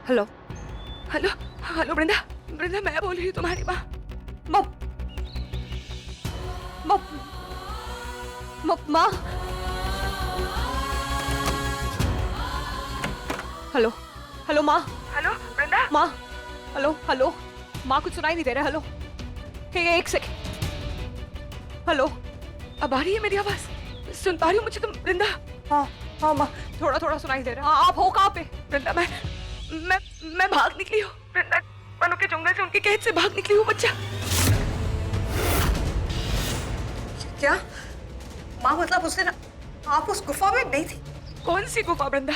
Hello hello hello वृंदा, वृंदा मैं बोल रही हूँ तुम्हारी माँ। माँ माँ माँ माँ हेलो हेलो माँ। हेलो वृंदा। माँ हेलो हेलो माँ, कुछ सुनाई नहीं दे रहा। हेलो एक सेकंड। हेलो अब आ रही है मेरी आवाज? सुन पा रही हो मुझे तुम वृंदा? हाँ हाँ माँ, थोड़ा थोड़ा सुनाई दे रहा है। हाँ, आप हो कहाँ पे? वृंदा मैं भाग निकली हूँ वृंदा, वनों के जंगल से, उनके कैद से भाग निकली हूँ बच्चा। क्या माँ, मतलब उसने आप उस गुफा में नहीं थी? कौन सी गुफा वृंदा?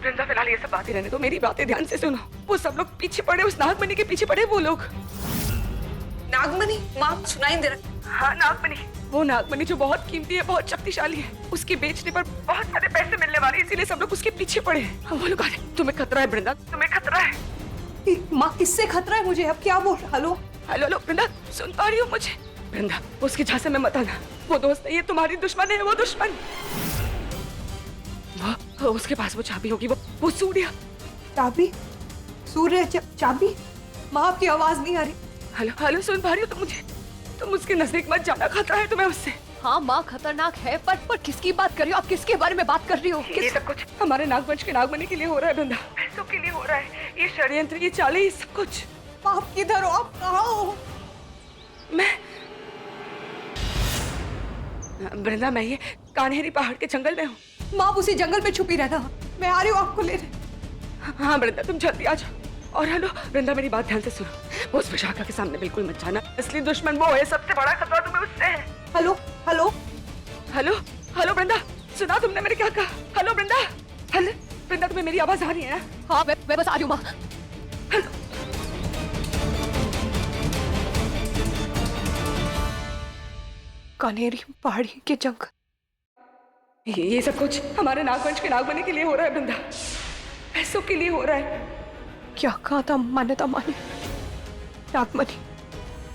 वृंदा फिलहाल ये सब बातें रहने दो, मेरी बातें ध्यान से सुनो। वो सब लोग पीछे पड़े, उस नागमणि के पीछे पड़े वो लोग। नागमणि? माँ सुनाई दे रहा। हाँ नागमणि, वो नागमणि जो बहुत कीमती है, बहुत शक्तिशाली है, उसके बेचने पर बहुत सारे पैसे मिलने वाले, इसीलिए सब लोग उसके पीछे पड़े हैं। वो लोग आ रहे। तुम्हें खतरा है वृंदा, तुम्हें खतरा है। माँ किससे खतरा है मुझे? अब क्या बोल? हेलो हेलो हेलो वृंदा, सुन पा रही हो मुझे? वृंदा उसके झांसे में मत आना, वो दोस्त नहीं है, तुम्हारी दुश्मन है वो दुश्मन। वो उसके पास वो चाबी होगी, वो सूर्य। चाबी? सूर्य चाबी? माँ आपकी आवाज नहीं आ रही। हेलो हेलो, सुन पा रही हो तुम मुझे? तुम उसके नजदीक मत जाना, खतरा है तुम्हें उससे। हाँ माँ खतरनाक है, पर किसकी बात कर रही हो आप? किसके बारे में बात कर रही हो? ये सब कुछ हमारे नागवंश के नागमणि के लिए हो रहा है वृंदा, पैसों के लिए हो रहा है। ये षड्यंत्र, ये चालें, ये सब कुछ। आप किधर हो? आप कहाँ हो? मैं वृंदा, मैं ये कान्हेरी पहाड़ के जंगल में हूँ। माँ उसी जंगल में छुपी रहना, मैं आ रही हूँ आपको लेने। हाँ वृंदा तुम जल्दी आ जाओ। और हेलो वृंदा, मेरी बात ध्यान से सुनो, वो उस विशाखा के सामने बिल्कुल मत जाना। असली दुश्मन वो है, सबसे बड़ा खतरा तुम्हें उससे है। हेलो हेलो हेलो हेलो वृंदा, सुना तुमने मैंने क्या कहा? हेलो वृंदा, हेलो वृंदा, तुम्हें मेरी आवाज आ रही है ना? हाँ मैं बस आ रही हूँ माँ। हेलो कान्हेरी पहाड़ी के जंगल, ये सब कुछ हमारे नागवंश के नागमणि के लिए हो रहा है वृंदा, पैसों के लिए हो रहा है। क्या कहा था मान्यता माने? नागमणि,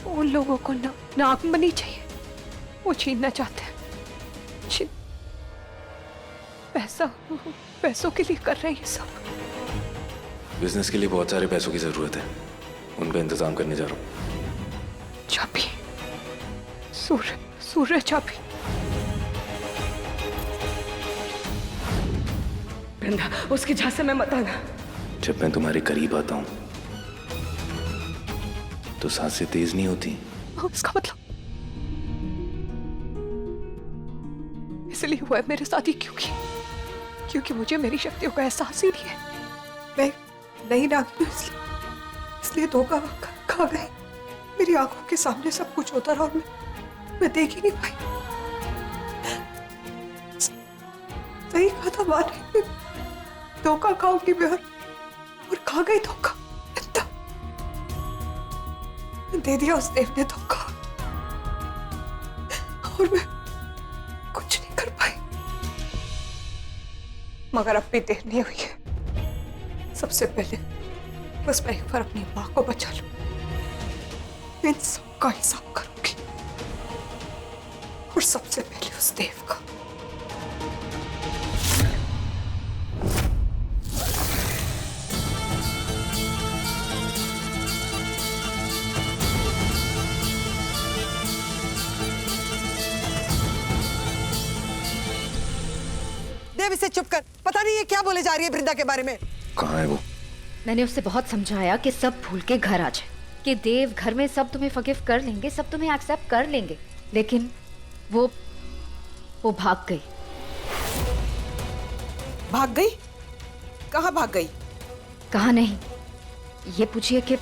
उन लोगों को नागमणि चाहिए, वो छीनना चाहते हैं। पैसों के लिए कर रहे हैं ये सब। बिजनेस के लिए बहुत सारे पैसों की जरूरत है, उनका इंतजाम करने जा रहा हूँ। चाबी, सूर्य चाबी। वृंदा उसके झांसे में मत आना। जब मैं तुम्हारे करीब आता हूँ तो सांसें तेज नहीं होती। इसका मतलब इसलिए हुआ है मेरे साथ ही, क्योंकि मुझे मेरी शक्तियों का एहसास ही नहीं है। मैं नहीं नागी, इसलिए धोखा खा गए। मेरी आंखों के सामने सब कुछ होता रहा और मैं देख ही नहीं पाई। सही कहा था माँ ने, धोखा खाऊंगी मैं, और खा गई धोखा। दे दिया उस देव ने धोखा, और मैं कुछ नहीं कर पाई। मगर अब भी देर नहीं हुई है। सबसे पहले बस मैं एक बार अपनी माँ को बचा लूं, इन सब का हिसाब करूंगी, और सबसे पहले उस देव का। देव इसे चुप कर, पता नहीं ये क्या बोले जा रही है वृंदा के बारे में। कहाँ है वो? मैंने उससे बहुत समझाया कि सब भूल के घर आ जाए, कि देव घर में सब तुम्हें फॉरगिव कर लेंगे, सब तुम्हें एक्सेप्ट कर लेंगे, लेकिन वो भाग गई। भाग गई? कहाँ भाग गई? कहा नहीं, ये पूछिए कि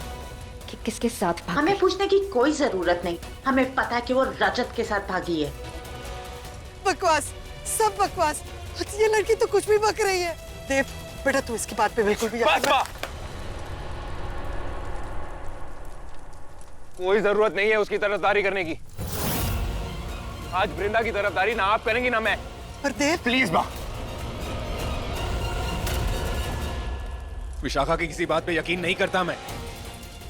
किसके साथ भाग हमें गई। पूछने की कोई जरूरत नहीं, हमें पता है कि वो रजत के साथ भागी है। बकवास, सब बकवास। ये लड़की तो कुछ भी बक रही है। देव बेटा, तू इसकी बात पे बिल्कुल भी यकीन मत। कोई जरूरत नहीं है उसकी तरफदारी करने की। आज वृंदा की तरफदारी ना आप करेंगी ना मैं। पर देव प्लीज माँ, विशाखा की किसी बात पे यकीन नहीं करता मैं।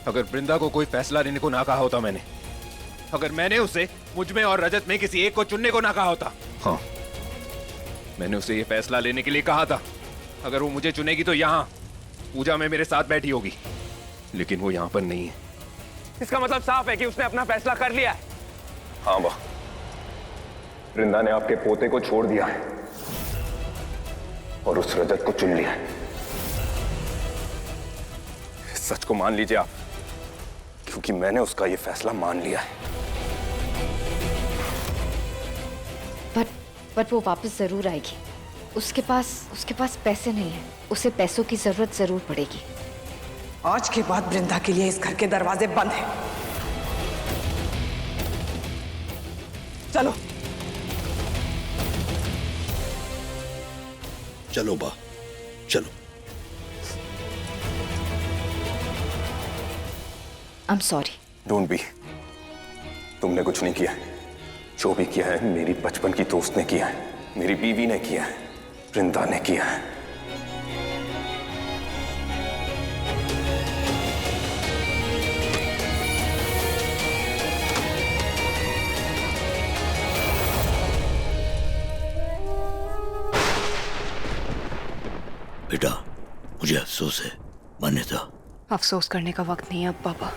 अगर वृंदा को कोई फैसला लेने को ना कहा होता मैंने, अगर मैंने उसे मुझ में और रजत में किसी एक को चुनने को ना कहा होता, हाँ मैंने उसे ये फैसला लेने के लिए कहा था, अगर वो मुझे चुनेगी तो यहाँ पूजा में मेरे साथ बैठी होगी, लेकिन वो यहाँ पर नहीं है। इसका मतलब साफ है कि उसने अपना फैसला कर लिया है। हाँ वाह, वृंदा ने आपके पोते को छोड़ दिया है और उस रजत को चुन लिया है। इस सच को मान लीजिए आप, क्योंकि मैंने उसका ये फैसला मान लिया है। बट वो वापस जरूर आएगी। उसके पास पैसे नहीं है, उसे पैसों की जरूरत जरूर पड़ेगी। आज के बाद वृंदा के लिए इस घर के दरवाजे बंद हैं। चलो चलो बा, चलो। I am sorry. Don't be. तुमने कुछ नहीं किया है। जो भी किया है मेरी बचपन की दोस्त ने किया है, मेरी बीवी ने किया है, वृंदा ने किया है। बेटा, मुझे अफसोस है, मान्यता। अफसोस करने का वक्त नहीं है अब बाबा।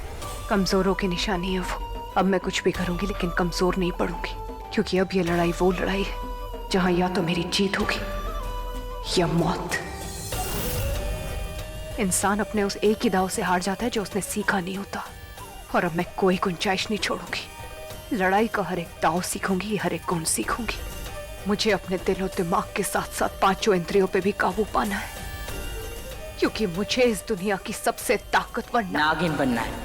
कमजोरों की निशानी है वो। अब मैं कुछ भी करूंगी लेकिन कमजोर नहीं पड़ूंगी, क्योंकि अब ये लड़ाई वो लड़ाई है जहां या तो मेरी जीत होगी या मौत। इंसान अपने उस एक ही दाव से हार जाता है जो उसने सीखा नहीं होता, और अब मैं कोई गुंजाइश नहीं छोड़ूंगी। लड़ाई का हर एक दाव सीखूंगी, हर एक गुण सीखूंगी। मुझे अपने दिल और दिमाग के साथ साथ पांचों इंद्रियों पे भी काबू पाना है, क्योंकि मुझे इस दुनिया की सबसे ताकतवर नागिन बनना है।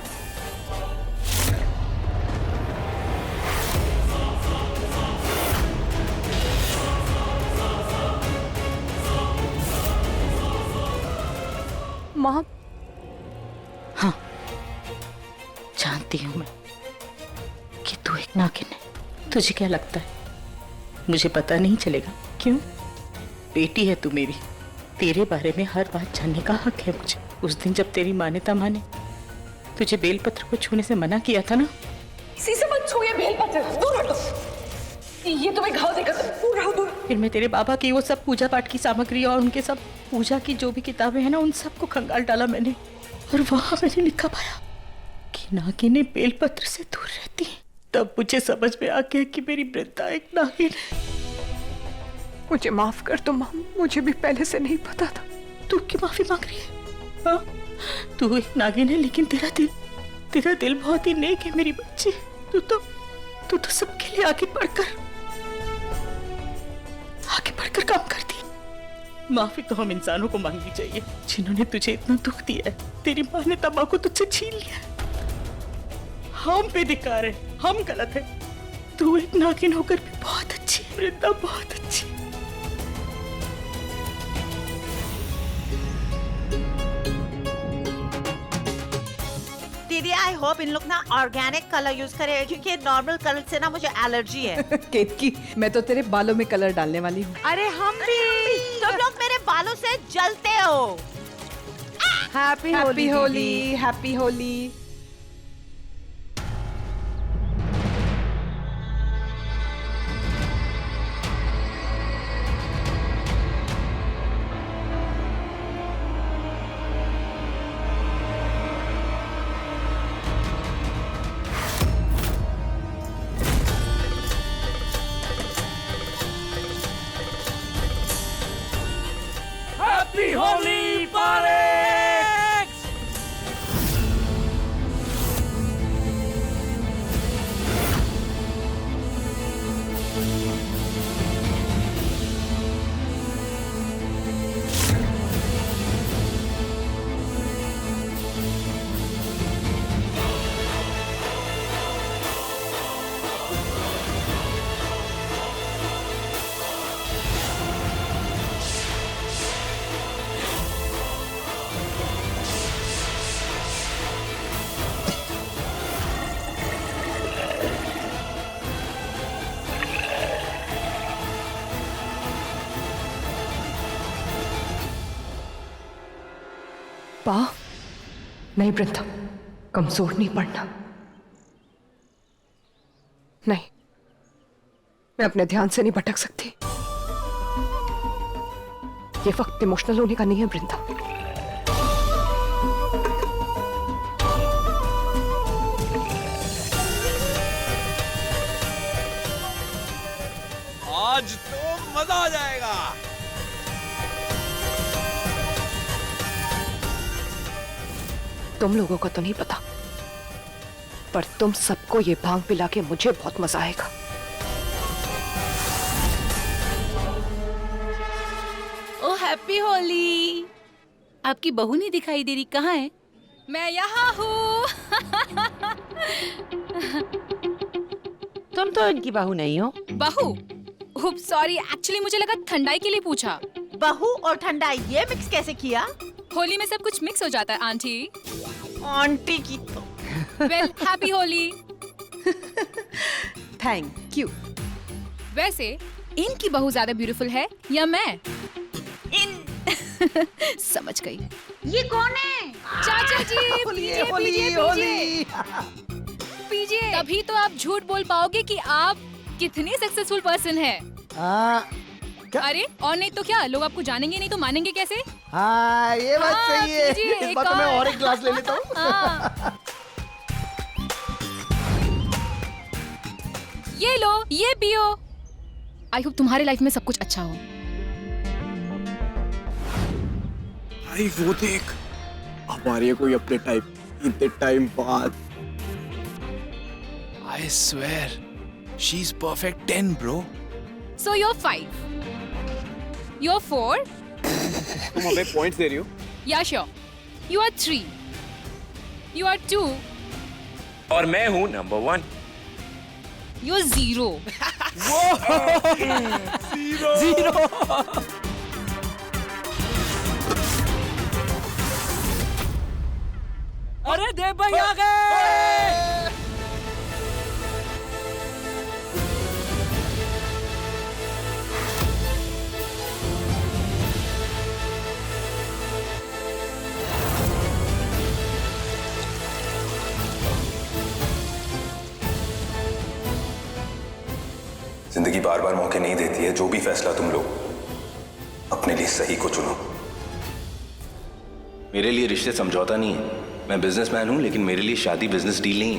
माँ, हाँ, जानती हूं मैं कि तू एक नागिन है। तुझे क्या लगता है मुझे पता नहीं चलेगा? क्यों? बेटी है तू मेरी, तेरे बारे में हर बात जानने का हक है मुझे। उस दिन जब तेरी मान्यता माँ ने तुझे बेलपत्र को छूने से मना किया था ना, इसी से मत छू ये बेलपत्र, दूर हटो, ये तुम्हें घाव देगा, दूर रहो, दूर। फिर मैं तेरे बाबा की वो सब पूजा पाठ की सामग्री और उनके सब पूजा की जो भी किताबें हैं ना, उन सबको खंगाल डाला मैंने, और वहां मैंने लिखा पाया कि नागिनें बेलपत्र से दूर रहती हैं। तब मुझे समझ में आ गया कि मेरी वृंदा एक नागिन है। मुझे माफ कर दो माँ, मुझे भी पहले से नहीं पता था। तू क्यों माफी मांग रही है? हाँ, तू एक नागिन है, लेकिन तेरा दिल बहुत ही नेक है मेरी बच्ची। तू तो सबके लिए आगे बढ़कर काम करती। माफी तो हम इंसानों को मांगनी चाहिए जिन्होंने तुझे इतना दुख दिया है। तेरी माँ ने तबाह को तुझसे छीन लिया। हम पे धिक्कार है, हम गलत है। तू एक नागिन होकर भी बहुत अच्छी है वृंदा, बहुत अच्छी। दीदी, आई होप इन लोग ना ऑर्गेनिक कलर यूज करे, क्योंकि नॉर्मल कलर से ना मुझे एलर्जी है। केतकी, मैं तो तेरे बालों में कलर डालने वाली हूँ। अरे हम भी। तुम लोग मेरे बालों से जलते हो। Happy Holi, happy Holi. Happy Holi पारेक्स! माँ, नहीं वृंदा, कमजोर नहीं पड़ना। नहीं, मैं अपने ध्यान से नहीं भटक सकती। ये वक्त इमोशनल होने का नहीं है वृंदा। मजा आ जाएगा। तुम लोगों को तो नहीं पता, पर तुम सबको ये भांग पिला के मुझे बहुत मजा आएगा। ओ हैप्पी होली। आपकी बहू नहीं दिखाई दे रही, कहाँ है? मैं यहाँ हूँ। तुम तो इनकी बहू नहीं हो। बहू? सॉरी, एक्चुअली मुझे लगा ठंडाई के लिए पूछा। बहू और ठंडाई ये मिक्स कैसे किया? होली में सब कुछ मिक्स हो जाता है आंटी। आंटी की तो। Well, happy Holi. Thank you. वैसे इनकी बहू ज्यादा ब्यूटीफुल है या मैं? समझ गई। ये कौन है? चाचा जी, पीजिए। तभी तो आप झूठ बोल पाओगे कि आप कितने सक्सेसफुल पर्सन है। अरे और नहीं तो क्या, लोग आपको जानेंगे नहीं तो मानेंगे कैसे? हाँ ये बात सही है। पीजिए, इस बात तो मैं और एक ग्लास ले लेता हूँ। ये लो, ये पियो। आई होप तुम्हारे लाइफ में सब कुछ अच्छा हो। भाई वो देख, हमारी कोई अपने टाइप, इतने टाइम बाद। I swear, she's perfect 10, bro. So you're 5. You're 4. तुम हमें पॉइंट्स दे रही हो? Yeah, sure. You are 3. You are 2. और मैं हूँ नंबर 1। You're 0. जीरो। अरे देव भाई आ गए। जिंदगी बार बार मौके नहीं देती है। जो भी फैसला तुम लो, अपने लिए सही को चुनो। मेरे लिए रिश्ते समझौता नहीं है। मैं बिजनेसमैन हूं, लेकिन मेरे लिए शादी बिजनेस डील नहीं है।